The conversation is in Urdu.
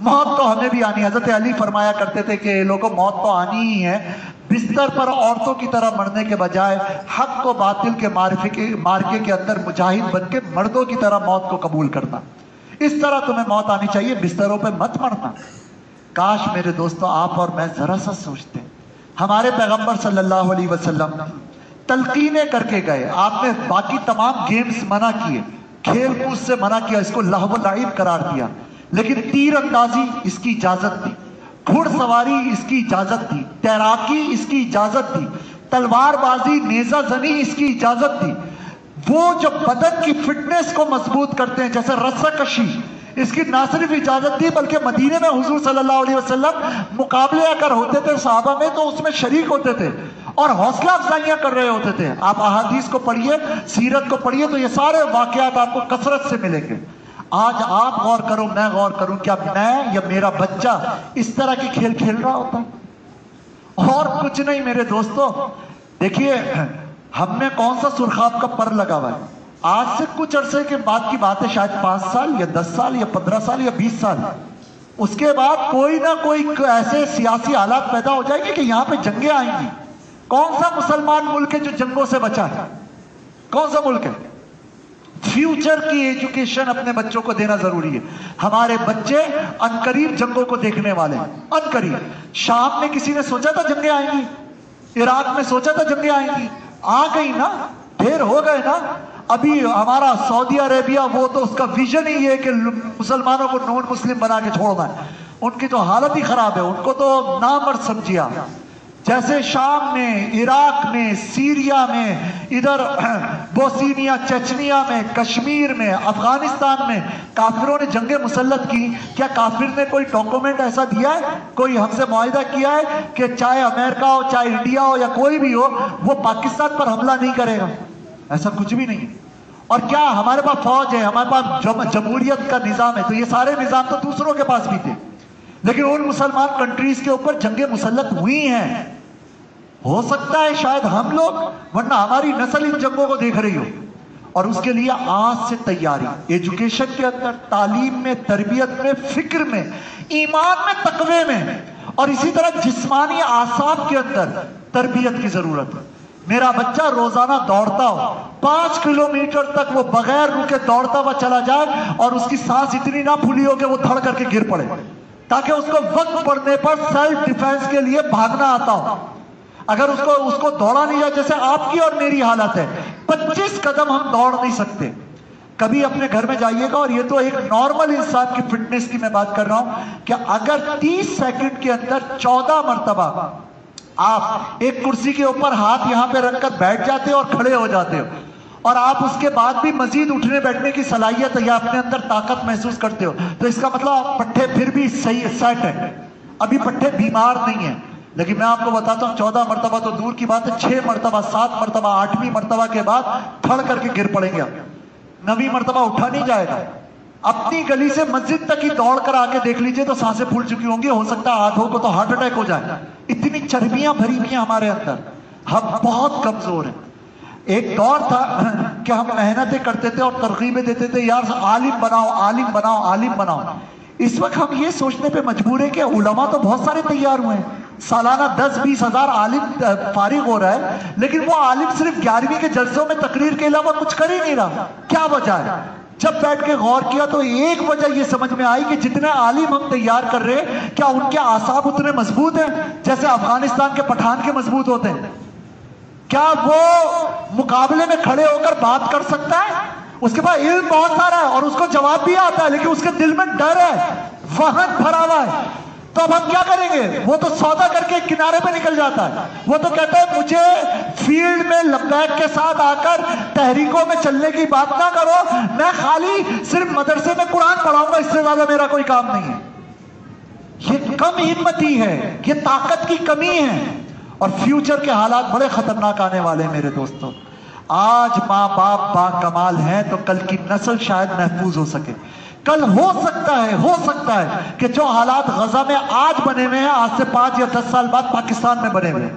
موت تو ہمیں بھی آنی ہے. حضرت علی فرمایا کرتے تھے کہ لوگوں موت تو آنی ہی ہے, بستر پر عورتوں کی طرح مرنے کے بجائے حق و باطل کے مارکے کے اندر مجاہد بن کے مردوں کی طرح موت کو قبول کرنا. اس طرح تمہیں موت آنی چاہیے, بستروں پہ مت مرنا. کاش میرے دوستو آپ اور میں ذرا سا سوچتے, ہمارے پیغمبر صلی اللہ علیہ وسلم تلقینیں کر کے گئے. آپ نے باقی تمام گیمز منع کیے, کھیل کود سے منع کیا, اس کو لہو و لعب قرار دیا, لیکن تیر اندازی اس کی اجازت دی, گھڑ سواری اس کی اجازت دی, تیراکی اس کی اجازت دی, تلوار بازی نیزہ زنی اس کی اجازت دی. وہ جو بدن کی فٹنس کو مضبوط کرتے ہیں جیسے رسہ کشی, اس کی نہ صرف اجازت دی بلکہ مدینے میں حضور صلی اللہ علیہ وسلم مقابلے اگر ہوتے تھے صحابہ میں تو اس میں شریک ہوتے تھے اور حوصلہ افزائیاں کر رہے ہوتے تھے. آپ احادیث کو پڑھیے, سیرت کو پڑھیے تو یہ سارے واقعات آپ کو کثرت سے ملیں گے. آج آپ غور کرو, میں غور کروں, کیا میں یا میرا بچہ اس طرح کی کھیل کھیل رہا ہوتا؟ اور کچھ نہیں میرے دوستو. دیکھیے ہم نے کون سا سرخاب کا پر لگا ہوا ہے. آج سے کچھ عرصے کے بعد کی بات ہے, شاید 5 سال یا 10 سال یا 15 سال یا 20 سال, اس کے بعد کوئی نہ کوئی ایسے سیاسی حالات پیدا ہو جائیں گے کہ یہاں پہ جنگیں آئیں گی. کون سا مسلمان ملک ہے جو جنگوں سے بچا ہے؟ کون سا ملک ہے؟ فیوچر کی ایجوکیشن اپنے بچوں کو دینا ضروری ہے. ہمارے بچے عنقریب جنگوں کو دیکھنے والے ہیں, عنقریب. شام میں کسی نے سوچا تھا جنگیں آئیں گی؟ عراق میں سوچا تھا جنگیں آئیں گی؟ آ گئی نا, ڈھیر ہو گئے نا. ابھی ہمارا سعودی عربیہ وہ تو اس کا ویژن ہی ہے کہ مسلمانوں کو نون مسلم بنا کے چھوڑنا ہے. ان کی تو حالت ہی خراب ہے, ان کو تو نامرد سمجھیا. جیسے شام میں, عراق میں, سیریا میں, ادھر بوسنیا چچنیا میں, کشمیر میں, افغانستان میں کافروں نے جنگیں مسلط کی. کیا کافر نے کوئی ڈاکومنٹ ایسا دیا ہے, کوئی ہم سے معاہدہ کیا ہے کہ چاہے امریکہ ہو, چاہے انڈیا ہو یا کوئی بھی ہو, وہ پاکستان پر حملہ نہیں کرے گا؟ ایسا کچھ بھی نہیں. اور کیا ہمارے پاس فوج ہے, ہمارے پاس جمہوریت کا نظام ہے, تو یہ سارے نظام تو دوسروں کے پاس بھی تھے, لیکن ان مسلمان کنٹریز کے اوپر جنگیں مسلط ہوئی ہیں. ہو سکتا ہے شاید ہم لوگ, ورنہ ہماری نسل ان جنگوں کو دیکھ رہی ہو. اور اس کے لیے آج سے تیاری, ایجوکیشن کے اندر, تعلیم میں, تربیت میں, فکر میں, ایمان میں, تقوی میں, اور اسی طرح جسمانی اعصاب کے اندر تربیت کی ضرورت ہے. میرا بچہ روزانہ دوڑتا ہو, 5 کلومیٹر تک وہ بغیر رکے دوڑتا ہوا چلا جائے اور اس کی سانس اتنی نہ پھولی ہو کہ وہ دھڑ کر کے گر پڑے, تاکہ اس کو وقت پڑنے پر سیلف ڈیفینس کے لیے بھاگنا آتا ہو. اگر اس کو دوڑا نہیں جائے, جیسے آپ کی اور میری حالت ہے, 25 قدم ہم دوڑ نہیں سکتے. کبھی اپنے گھر میں جائیے گا, اور یہ تو ایک نارمل انسان کی فٹنس کی میں بات کر رہا ہوں, کہ اگر 30 سیکنڈ کے اندر 14 مرتبہ آپ ایک کرسی کے اوپر ہاتھ یہاں پہ رکھ کر بیٹھ جاتے ہو اور کھڑے ہو جاتے ہو, اور آپ اس کے بعد بھی مزید اٹھنے بیٹھنے کی صلاحیت یا اپنے اندر طاقت محسوس کرتے ہو, تو اس کا مطلب پٹھے پھر بھی صحیح سیٹ ہے, ابھی پٹھے بیمار نہیں ہیں. لیکن میں آپ کو بتاتا ہوں 14 مرتبہ تو دور کی بات ہے, 6 مرتبہ, 7 مرتبہ, 8ویں مرتبہ کے بعد پھڑ کر کے گر پڑیں گے. 9ویں مرتبہ اٹھا نہیں جائے گا. اپنی گلی سے مسجد تک ہی دوڑ کر آ کے دیکھ لیجئے تو سانسیں پھول چکی ہوں گی, ہو سکتا ہے آدھوں کو تو ہارٹ اٹیک ہو جائے. اتنی چربیاں بھری ہوئی ہیں ہمارے اندر, ہم بہت کمزور ہیں. ایک دور تھا کہ ہم محنتیں کرتے تھے اور ترغیبیں دیتے تھے, یار عالم بناؤ, عالم بناؤ, عالم بناؤ. اس وقت ہم یہ سوچنے پہ مجبور ہیں کہ علماء تو بہت سارے تیار ہوئے ہیں, سالانہ 10-20 ہزار عالم فارغ ہو رہا ہے, لیکن وہ عالم صرف 11ویں کے جلسوں میں تقریر کے علاوہ کچھ کر ہی نہیں رہا. کیا وجہ ہے؟ جب بیٹھ کے غور کیا تو ایک وجہ یہ سمجھ میں آئی کہ جتنے عالم ہم تیار کر رہے ہیں, کیا ان کے اعصاب اتنے مضبوط ہیں جیسے افغانستان کے پٹھان کے مضبوط ہوتے ہیں؟ کیا وہ مقابلے میں کھڑے ہو کر بات کر سکتا ہے؟ اس کے پاس علم بہت سارا ہے اور اس کو جواب بھی آتا ہے, لیکن اس کے دل میں ڈر ہے, وہن بھرا ہوا ہے. تو اب ہم کیا کریں گے؟ وہ تو سودا کر کے کنارے پہ نکل جاتا ہے. وہ تو کہتا ہے مجھے فیلڈ میں لبیک کے ساتھ آ کر تحریکوں میں چلنے کی بات نہ کرو, میں خالی صرف مدرسے میں قرآن پڑھاؤں گا, اس سے زیادہ میرا کوئی کام نہیں ہے. یہ کم ہمتی ہے, یہ طاقت کی کمی ہے, اور فیوچر کے حالات بڑے خطرناک آنے والے ہیں میرے دوستوں. آج ماں باپ با کمال ہیں تو کل کی نسل شاید محفوظ ہو سکے. کل ہو سکتا ہے کہ جو حالات غزہ میں آج بنے ہوئے ہیں, آج سے 5 یا 10 سال بعد پاکستان میں بنے ہوئے ہیں.